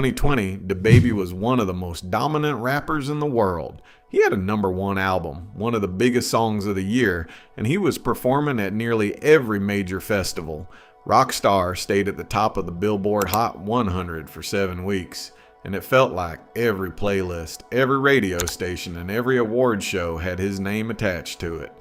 2020, DaBaby was one of the most dominant rappers in the world. He had a #1 album, one of the biggest songs of the year, and he was performing at nearly every major festival. Rockstar stayed at the top of the Billboard Hot 100 for 7 weeks, and it felt like every playlist, every radio station, and every award show had his name attached to it.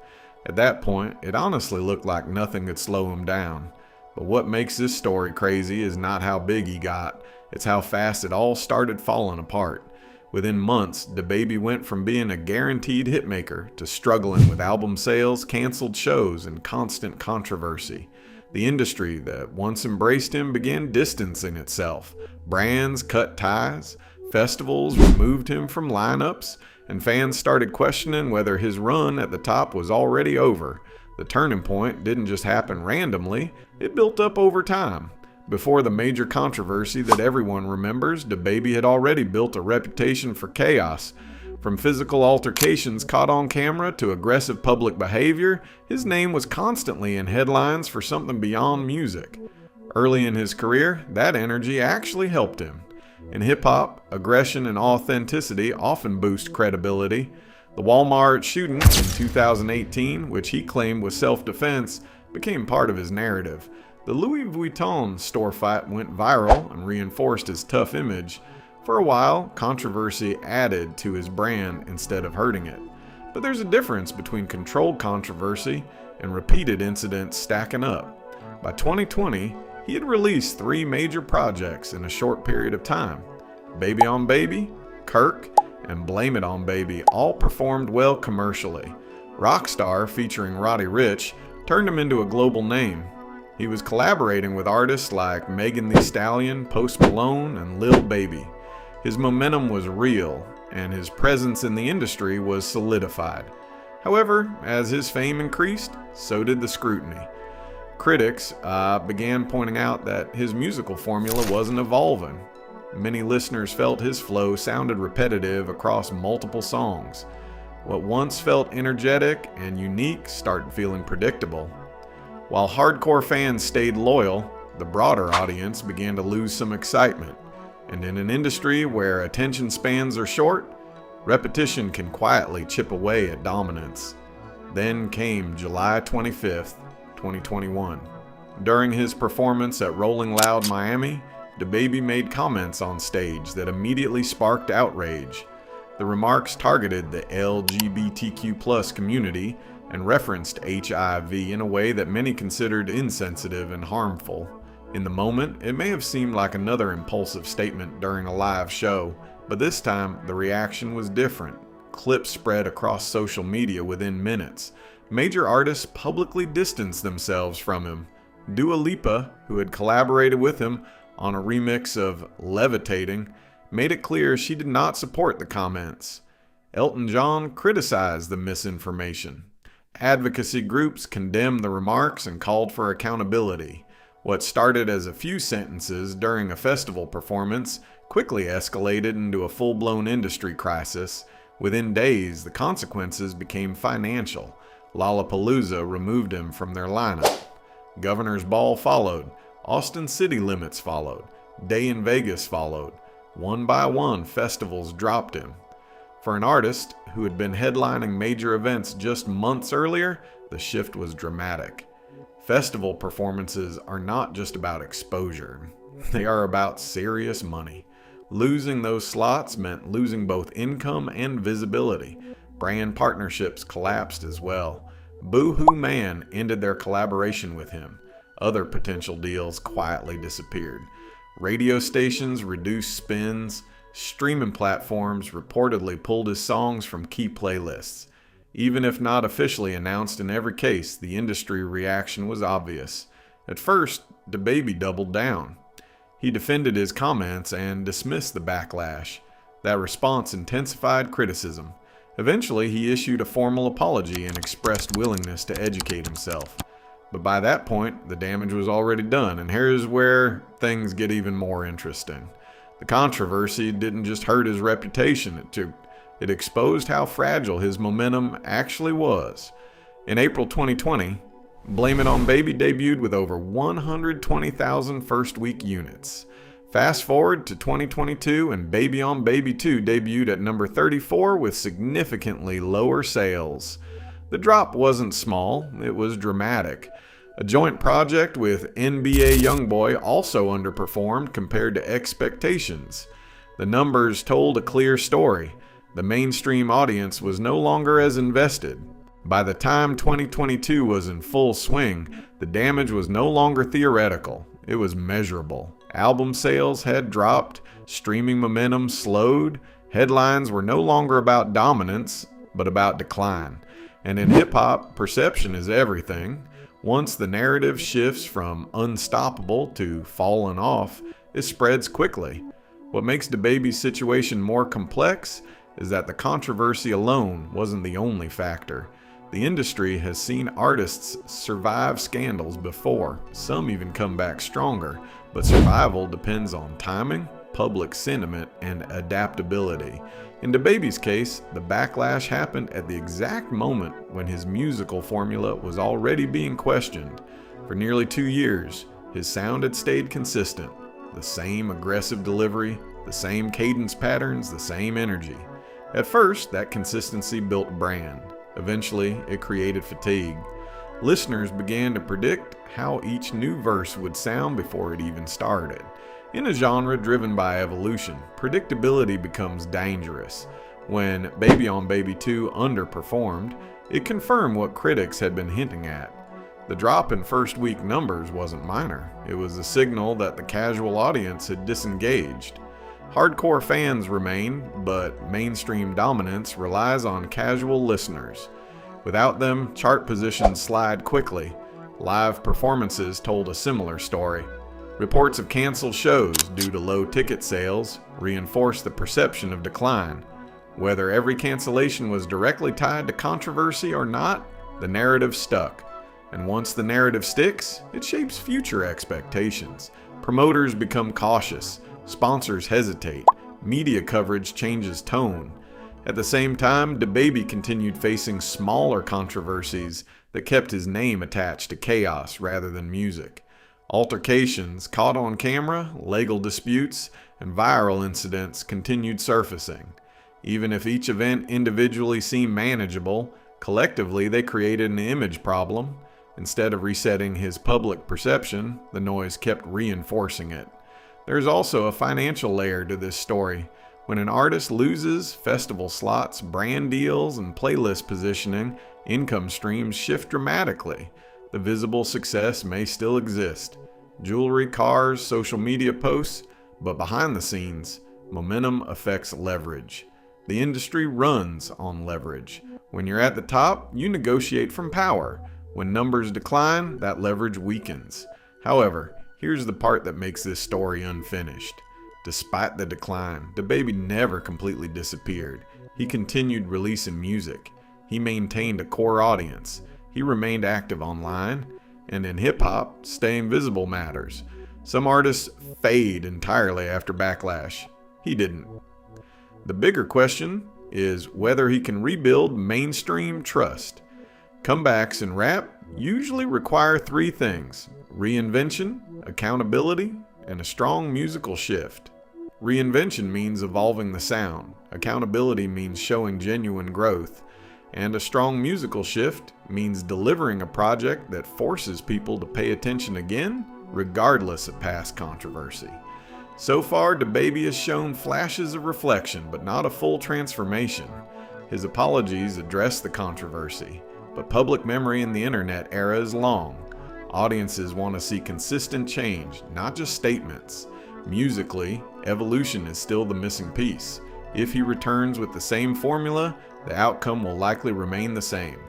At that point, it honestly looked like nothing could slow him down. But what makes this story crazy is not how big he got, it's how fast it all started falling apart. Within months, DaBaby went from being a guaranteed hitmaker to struggling with album sales, canceled shows, and constant controversy. The industry that once embraced him began distancing itself. Brands cut ties, festivals removed him from lineups, and fans started questioning whether his run at the top was already over. The turning point didn't just happen randomly, it built up over time. Before the major controversy that everyone remembers, DaBaby had already built a reputation for chaos. From physical altercations caught on camera to aggressive public behavior, his name was constantly in headlines for something beyond music. Early in his career, that energy actually helped him. In hip-hop, aggression and authenticity often boost credibility. The Walmart shooting in 2018, which he claimed was self-defense, became part of his narrative. The Louis Vuitton store fight went viral and reinforced his tough image. For a while, controversy added to his brand instead of hurting it. But there's a difference between controlled controversy and repeated incidents stacking up. By 2020, he had released 3 major projects in a short period of time. Baby on Baby, Kirk, and Blame It on Baby all performed well commercially. Rockstar, featuring Roddy Ricch, turned him into a global name. He was collaborating with artists like Megan Thee Stallion, Post Malone, and Lil Baby. His momentum was real, and his presence in the industry was solidified. However, as his fame increased, so did the scrutiny. Critics began pointing out that his musical formula wasn't evolving. Many listeners felt his flow sounded repetitive across multiple songs. What once felt energetic and unique started feeling predictable. While hardcore fans stayed loyal, the broader audience began to lose some excitement. And in an industry where attention spans are short, repetition can quietly chip away at dominance. Then came July 25th, 2021. During his performance at Rolling Loud Miami, DaBaby made comments on stage that immediately sparked outrage. The remarks targeted the LGBTQ+ community and referenced HIV in a way that many considered insensitive and harmful. In the moment, it may have seemed like another impulsive statement during a live show, but this time the reaction was different. Clips spread across social media within minutes. Major artists publicly distanced themselves from him. Dua Lipa, who had collaborated with him on a remix of Levitating, made it clear she did not support the comments. Elton John criticized the misinformation. Advocacy groups condemned the remarks and called for accountability. What started as a few sentences during a festival performance quickly escalated into a full-blown industry crisis. Within days, the consequences became financial. Lollapalooza removed him from their lineup. Governor's Ball followed. Austin City Limits followed. Day in Vegas followed. One by one, festivals dropped him. For an artist who had been headlining major events just months earlier, the shift was dramatic. Festival performances are not just about exposure. They are about serious money. Losing those slots meant losing both income and visibility. Brand partnerships collapsed as well. Boohoo Man ended their collaboration with him. Other potential deals quietly disappeared. Radio stations reduced spins. Streaming platforms reportedly pulled his songs from key playlists. Even if not officially announced in every case, the industry reaction was obvious. At first, DaBaby doubled down. He defended his comments and dismissed the backlash. That response intensified criticism. Eventually, he issued a formal apology and expressed willingness to educate himself. But by that point, the damage was already done, and here's where things get even more interesting. The controversy didn't just hurt his reputation, it exposed how fragile his momentum actually was. In April 2020, Blame It on Baby debuted with over 120,000 first-week units. Fast forward to 2022 and Baby on Baby 2 debuted at number 34 with significantly lower sales. The drop wasn't small, it was dramatic. A joint project with NBA YoungBoy also underperformed compared to expectations. The numbers told a clear story. The mainstream audience was no longer as invested. By the time 2022 was in full swing, the damage was no longer theoretical, it was measurable. Album sales had dropped, streaming momentum slowed, headlines were no longer about dominance, but about decline. And in hip-hop, perception is everything. Once the narrative shifts from unstoppable to fallen off, it spreads quickly. What makes DaBaby's situation more complex is that the controversy alone wasn't the only factor. The industry has seen artists survive scandals before, some even come back stronger, but survival depends on timing, public sentiment, and adaptability. In DaBaby's case, the backlash happened at the exact moment when his musical formula was already being questioned. For nearly 2 years, his sound had stayed consistent. The same aggressive delivery, the same cadence patterns, the same energy. At first, that consistency built brand. Eventually, it created fatigue. Listeners began to predict how each new verse would sound before it even started. In a genre driven by evolution, predictability becomes dangerous. When Baby on Baby 2 underperformed, it confirmed what critics had been hinting at. The drop in first week numbers wasn't minor. It was a signal that the casual audience had disengaged. Hardcore fans remain, but mainstream dominance relies on casual listeners. Without them, chart positions slide quickly. Live performances told a similar story. Reports of canceled shows due to low ticket sales reinforced the perception of decline. Whether every cancellation was directly tied to controversy or not, the narrative stuck. And once the narrative sticks, it shapes future expectations. Promoters become cautious. Sponsors hesitate. Media coverage changes tone. At the same time, DaBaby continued facing smaller controversies that kept his name attached to chaos rather than music. Altercations caught on camera, legal disputes, and viral incidents continued surfacing. Even if each event individually seemed manageable, collectively they created an image problem. Instead of resetting his public perception, the noise kept reinforcing it. There's also a financial layer to this story. When an artist loses festival slots, brand deals, and playlist positioning, income streams shift dramatically. The visible success may still exist. Jewelry, cars, social media posts, but behind the scenes, momentum affects leverage. The industry runs on leverage. When you're at the top, you negotiate from power. When numbers decline, that leverage weakens. However, here's the part that makes this story unfinished. Despite the decline, DaBaby never completely disappeared. He continued releasing music. He maintained a core audience. He remained active online. And in hip-hop, staying visible matters. Some artists fade entirely after backlash. He didn't. The bigger question is whether he can rebuild mainstream trust. Comebacks in rap usually require 3 things: reinvention, accountability, and a strong musical shift. Reinvention means evolving the sound. Accountability means showing genuine growth. And a strong musical shift means delivering a project that forces people to pay attention again, regardless of past controversy. So far, DaBaby has shown flashes of reflection, but not a full transformation. His apologies address the controversy, but public memory in the internet era is long. Audiences want to see consistent change, not just statements. Musically, evolution is still the missing piece. If he returns with the same formula, the outcome will likely remain the same.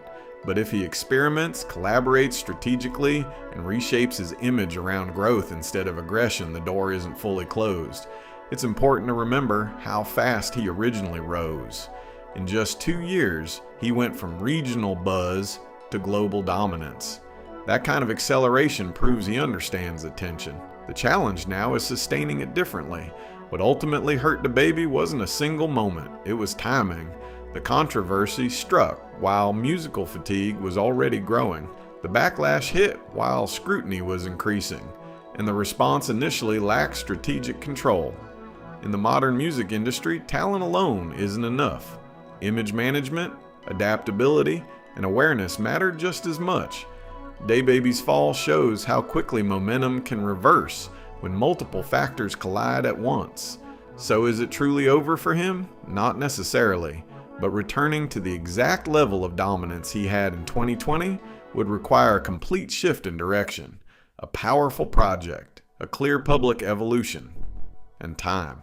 But if he experiments, collaborates strategically, and reshapes his image around growth instead of aggression, the door isn't fully closed. It's important to remember how fast he originally rose. In just 2 years, he went from regional buzz to global dominance. That kind of acceleration proves he understands attention. The challenge now is sustaining it differently. What ultimately hurt DaBaby wasn't a single moment, it was timing. The controversy struck while musical fatigue was already growing. The backlash hit while scrutiny was increasing. and the response initially lacked strategic control. In the modern music industry, talent alone isn't enough. Image management, adaptability, and awareness matter just as much. DaBaby's fall shows how quickly momentum can reverse when multiple factors collide at once. So is it truly over for him? Not necessarily, but returning to the exact level of dominance he had in 2020 would require a complete shift in direction, a powerful project, a clear public evolution, and time.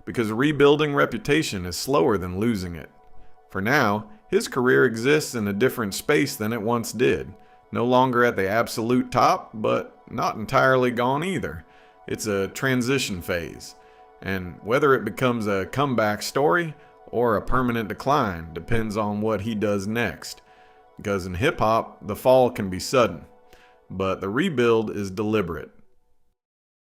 Because rebuilding reputation is slower than losing it. For now, his career exists in a different space than it once did. No longer at the absolute top, but not entirely gone either. It's a transition phase. And whether it becomes a comeback story or a permanent decline depends on what he does next. Because in hip-hop, the fall can be sudden, but the rebuild is deliberate.